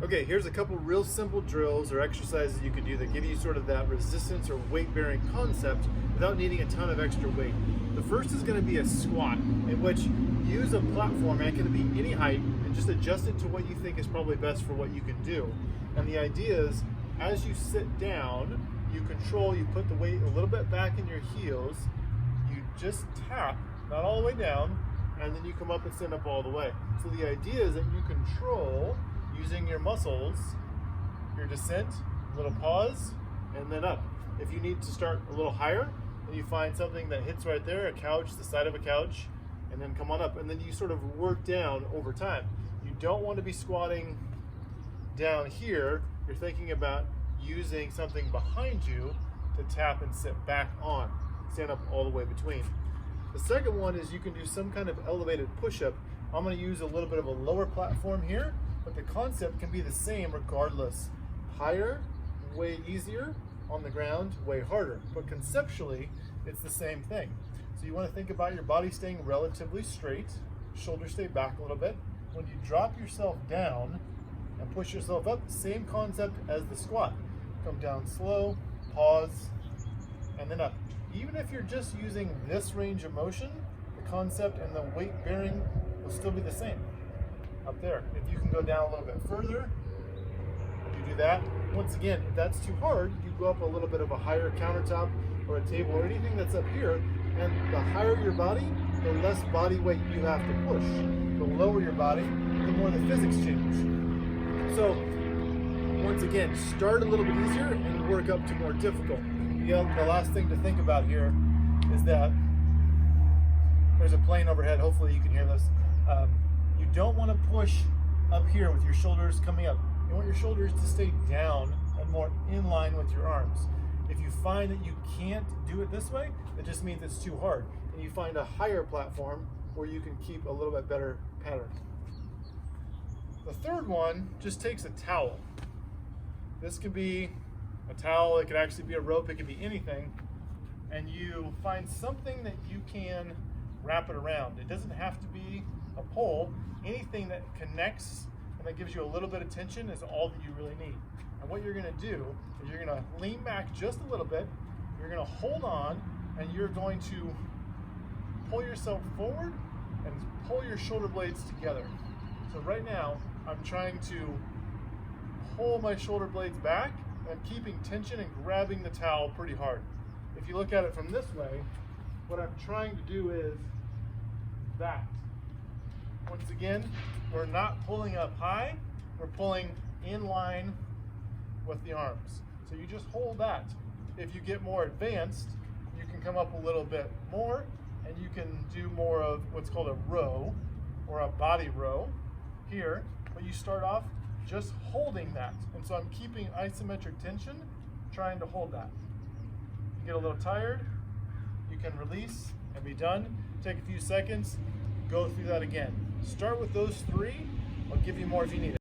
Okay, here's a couple real simple drills or exercises you can do that give you sort of that resistance or weight bearing concept without needing a ton of extra weight. The first is going to be a squat, in which you use a platform, and it can be any height, and just adjust it to what you think is probably best for what you can do. And the idea is, as you sit down, you put the weight a little bit back in your heels, you just tap, not all the way down, and then you come up and stand up all the way. So the idea is that you control, using your muscles, your descent, a little pause, and then up. If you need to start a little higher, then you find something that hits right there, a couch, the side of a couch, and then come on up. And then you sort of work down over time. You don't want to be squatting down here. You're thinking about using something behind you to tap and sit back on. Stand up all the way between. The second one is you can do some kind of elevated push-up. I'm going to use a little bit of a lower platform here, but the concept can be the same regardless. Higher, way easier. On the ground, way harder. But conceptually, it's the same thing. So you want to think about your body staying relatively straight, shoulders stay back a little bit. When you drop yourself down and push yourself up, same concept as the squat. Come down slow, pause, and then up. Even if you're just using this range of motion, the concept and the weight bearing will still be the same. Up there. If you can go down a little bit further, you do that. Once again, if that's too hard, you go up a little bit of a higher countertop or a table or anything that's up here, and the higher your body, the less body weight you have to push. The lower your body, the more the physics change. So, once again, start a little bit easier and work up to more difficult. The last thing to think about here is that there's a plane overhead. Hopefully you can hear this. You don't want to push up here with your shoulders coming up. You want your shoulders to stay down and more in line with your arms. If you find that you can't do it this way, it just means it's too hard. And you find a higher platform where you can keep a little bit better pattern. The third one just takes a towel. This could be a towel, it could actually be a rope, it could be anything. And you find something that you can wrap it around. It doesn't have to be a pole. Anything that connects and that gives you a little bit of tension is all that you really need. And what you're gonna do is you're gonna lean back just a little bit, you're gonna hold on, and you're going to pull yourself forward and pull your shoulder blades together. So right now, I'm trying to pull my shoulder blades back, and I'm keeping tension and grabbing the towel pretty hard. If you look at it from this way, what I'm trying to do is that. Once again, we're not pulling up high, we're pulling in line with the arms. So you just hold that. If you get more advanced, you can come up a little bit more, and you can do more of what's called a row or a body row here, but you start off just holding that. And so I'm keeping isometric tension, trying to hold that. You get a little tired, you can release and be done. Take a few seconds, go through that again. Start with those three. I'll give you more if you need it.